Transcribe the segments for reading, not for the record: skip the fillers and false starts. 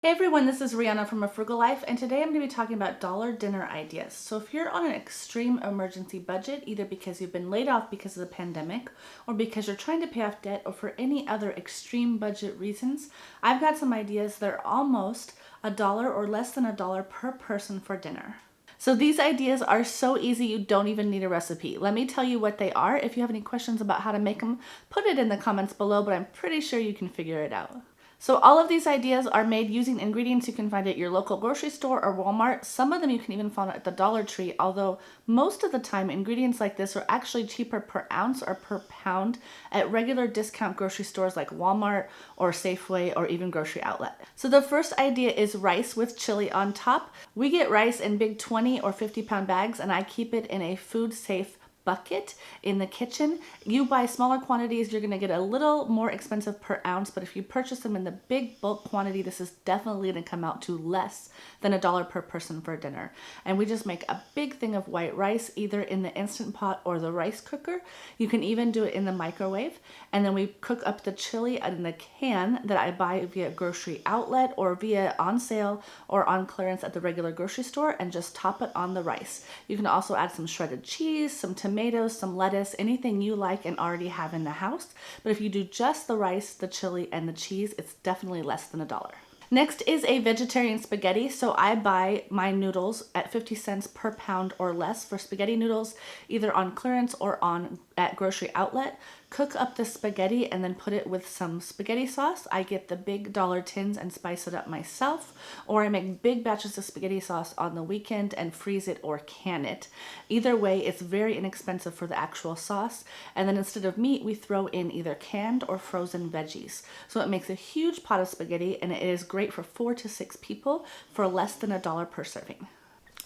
Hey everyone, this is Rihanna from A Frugal Life, and today I'm going to be talking about dollar dinner ideas. So if you're on an extreme emergency budget, either because you've been laid off because of the pandemic, or because you're trying to pay off debt, or for any other extreme budget reasons, I've got some ideas that are almost $1 or less than $1 per person for dinner. So these ideas are so easy you don't even need a recipe. Let me tell you what they are. If you have any questions about how to make them, put it in the comments below, but I'm pretty sure you can figure it out. So all of these ideas are made using ingredients you can find at your local grocery store or Walmart. Some of them you can even find at the Dollar Tree, although most of the time ingredients like this are actually cheaper per ounce or per pound at regular discount grocery stores like Walmart or Safeway or even Grocery Outlet. So the first idea is rice with chili on top. We get rice in big 20 or 50-pound bags, and I keep it in a food safe bucket in the kitchen. You buy smaller quantities, you're going to get a little more expensive per ounce, but if you purchase them in the big bulk quantity, this is definitely going to come out to less than $1 per person for dinner. And we just make a big thing of white rice, either in the Instant Pot or the rice cooker. You can even do it in the microwave, and then we cook up the chili in the can that I buy via Grocery Outlet or via on sale or on clearance at the regular grocery store, and just top it on the rice. You can also add some shredded cheese, some tomatoes, some lettuce, anything you like and already have in the house. But if you do just the rice, the chili, and the cheese, it's definitely less than $1. Next is a vegetarian spaghetti. So I buy my noodles at 50 cents per pound or less for spaghetti noodles, either on clearance or at Grocery Outlet. Cook up the spaghetti and then put it with some spaghetti sauce. I get the big dollar tins and spice it up myself, or I make big batches of spaghetti sauce on the weekend and freeze it or can it. Either way, it's very inexpensive for the actual sauce. And then instead of meat, we throw in either canned or frozen veggies. So it makes a huge pot of spaghetti, and it is great for 4 to 6 people for less than $1 per serving.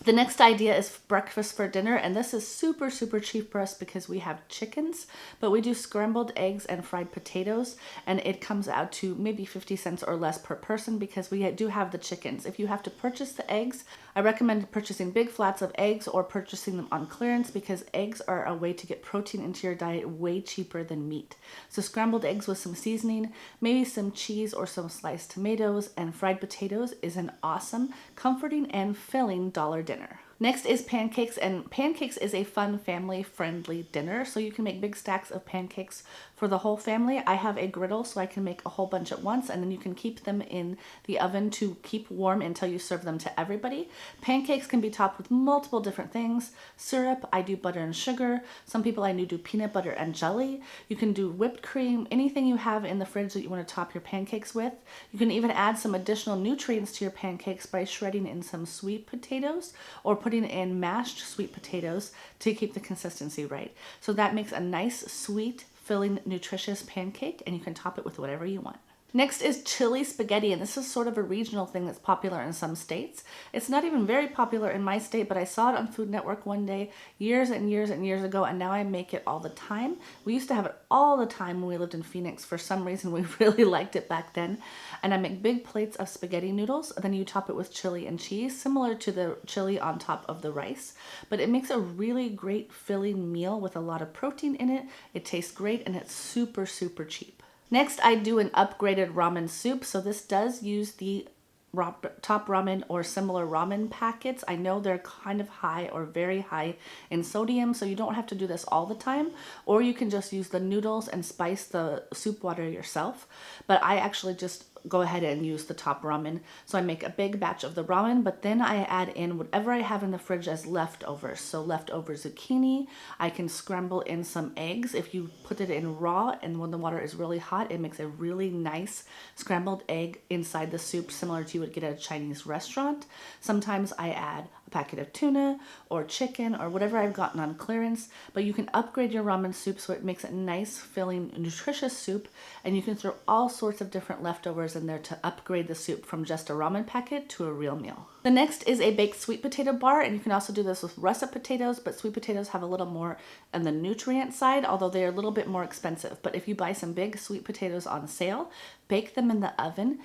The next idea is breakfast for dinner, and this is super cheap for us because we have chickens, but we do scrambled eggs and fried potatoes, and it comes out to maybe 50 cents or less per person because we do have the chickens. If you have to purchase the eggs, I recommend purchasing big flats of eggs or purchasing them on clearance because eggs are a way to get protein into your diet way cheaper than meat. So scrambled eggs with some seasoning, maybe some cheese or some sliced tomatoes, and fried potatoes is an awesome, comforting, and filling dollar dinner. Next is pancakes, and pancakes is a fun family-friendly dinner, so you can make big stacks of pancakes for the whole family. I have a griddle, so I can make a whole bunch at once, and then you can keep them in the oven to keep warm until you serve them to everybody. Pancakes can be topped with multiple different things. Syrup, I do butter and sugar. Some people I know do peanut butter and jelly. You can do whipped cream, anything you have in the fridge that you want to top your pancakes with. You can even add some additional nutrients to your pancakes by shredding in some sweet potatoes or putting in mashed sweet potatoes to keep the consistency right. So that makes a nice, sweet, filling, nutritious pancake, and you can top it with whatever you want. Next is chili spaghetti, and this is sort of a regional thing that's popular in some states. It's not even very popular in my state, but I saw it on Food Network one day years and years and years ago, and now I make it all the time. We used to have it all the time when we lived in Phoenix. For some reason, we really liked it back then. And I make big plates of spaghetti noodles, and then you top it with chili and cheese, similar to the chili on top of the rice. But it makes a really great filling meal with a lot of protein in it. It tastes great, and it's super cheap. Next, I do an upgraded ramen soup. So this does use the top ramen or similar ramen packets. I know they're kind of high or very high in sodium, so you don't have to do this all the time, or you can just use the noodles and spice the soup water yourself. But I actually just go ahead and use the top ramen. So I make a big batch of the ramen, but then I add in whatever I have in the fridge as leftovers. So leftover zucchini, I can scramble in some eggs. If you put it in raw and when the water is really hot, it makes a really nice scrambled egg inside the soup, similar to you would get at a Chinese restaurant. Sometimes I add a packet of tuna or chicken or whatever I've gotten on clearance, but you can upgrade your ramen soup so it makes a nice, filling, nutritious soup, and you can throw all sorts of different leftovers in there to upgrade the soup from just a ramen packet to a real meal. The next is a baked sweet potato bar, and you can also do this with russet potatoes, but sweet potatoes have a little more on the nutrient side, although they're a little bit more expensive. But if you buy some big sweet potatoes on sale, bake them in the oven,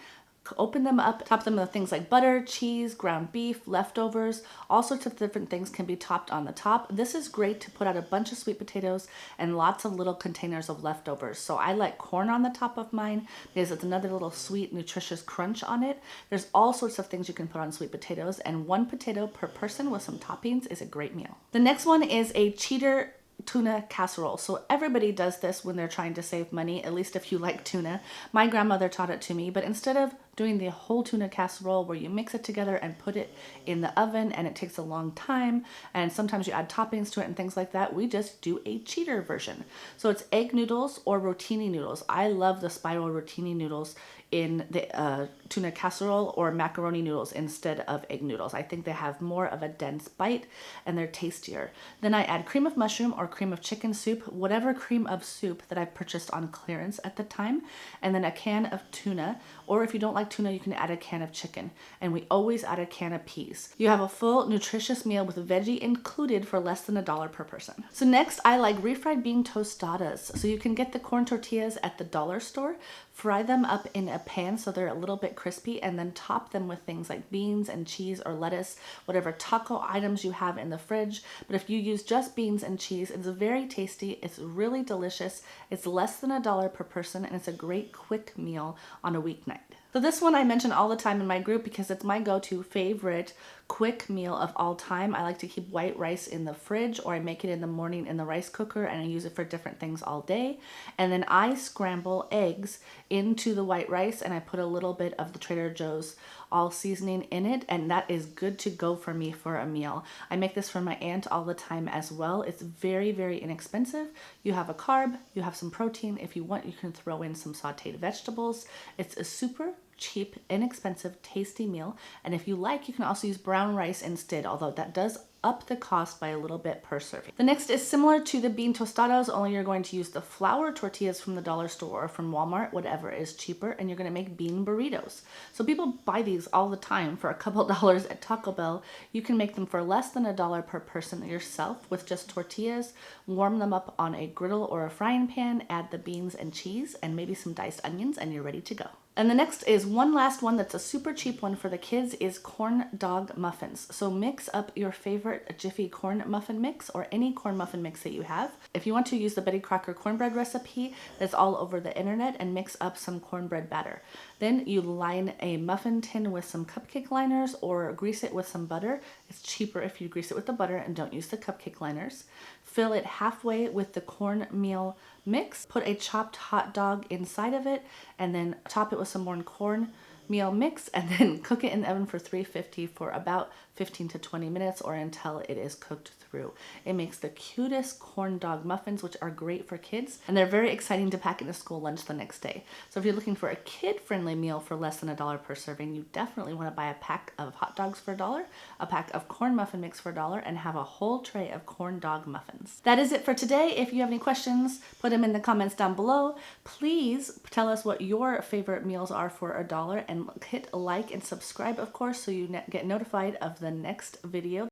open them up, top them with things like butter, cheese, ground beef, leftovers, all sorts of different things can be topped on the top. This is great to put out a bunch of sweet potatoes and lots of little containers of leftovers. So I like corn on the top of mine because it's another little sweet, nutritious crunch on it. There's all sorts of things you can put on sweet potatoes, and 1 potato per person with some toppings is a great meal. The next one is a cheater tuna casserole. So everybody does this when they're trying to save money, at least if you like tuna. My grandmother taught it to me, but instead of doing the whole tuna casserole where you mix it together and put it in the oven and it takes a long time and sometimes you add toppings to it and things like that, we just do a cheater version. So it's egg noodles or rotini noodles. I love the spiral rotini noodles in the tuna casserole or macaroni noodles instead of egg noodles. I think they have more of a dense bite and they're tastier. Then I add cream of mushroom or cream of chicken soup, whatever cream of soup that I purchased on clearance at the time, and then a can of tuna, or if you don't like tuna, you can add a can of chicken. And we always add a can of peas. You have a full nutritious meal with veggie included for less than $1 per person. So next, I like refried bean tostadas. So you can get the corn tortillas at the dollar store, fry them up in a pan so they're a little bit crispy, and then top them with things like beans and cheese or lettuce, whatever taco items you have in the fridge. But if you use just beans and cheese, it's very tasty, it's really delicious, it's less than $1 per person, and it's a great quick meal on a weeknight. So this one I mention all the time in my group because it's my go-to favorite quick meal of all time. I like to keep white rice in the fridge, or I make it in the morning in the rice cooker and I use it for different things all day. And then I scramble eggs into the white rice and I put a little bit of the Trader Joe's all seasoning in it, and that is good to go for me for a meal. I make this for my aunt all the time as well. It's very, very inexpensive. You have a carb, you have some protein. If you want, you can throw in some sauteed vegetables. It's a super cheap, inexpensive, tasty meal. And if you like, you can also use brown rice instead, although that does up the cost by a little bit per serving. The next is similar to the bean tostadas, only you're going to use the flour tortillas from the dollar store or from Walmart, whatever is cheaper, and you're going to make bean burritos. So people buy these all the time for a couple dollars at Taco Bell. You can make them for less than $1 per person yourself with just tortillas, warm them up on a griddle or a frying pan, add the beans and cheese and maybe some diced onions, and you're ready to go. And the next is one last one that's a super cheap one for the kids is corn dog muffins. So mix up your favorite Jiffy corn muffin mix or any corn muffin mix that you have. If you want to use the Betty Crocker cornbread recipe that's all over the internet, and mix up some cornbread batter. Then you line a muffin tin with some cupcake liners or grease it with some butter. It's cheaper if you grease it with the butter and don't use the cupcake liners. Fill it halfway with the cornmeal mix. Put a chopped hot dog inside of it and then top it with some more cornmeal mix, and then cook it in the oven for 350 for about 15 to 20 minutes or until it is cooked through. It makes the cutest corn dog muffins, which are great for kids, and they're very exciting to pack into school lunch the next day. So if you're looking for a kid-friendly meal for less than $1 per serving, you definitely want to buy a pack of hot dogs for $1, a pack of corn muffin mix for $1, and have a whole tray of corn dog muffins. That is it for today. If you have any questions, put them in the comments down below. Please tell us what your favorite meals are for $1, and hit like and subscribe, of course, so you get notified of the next video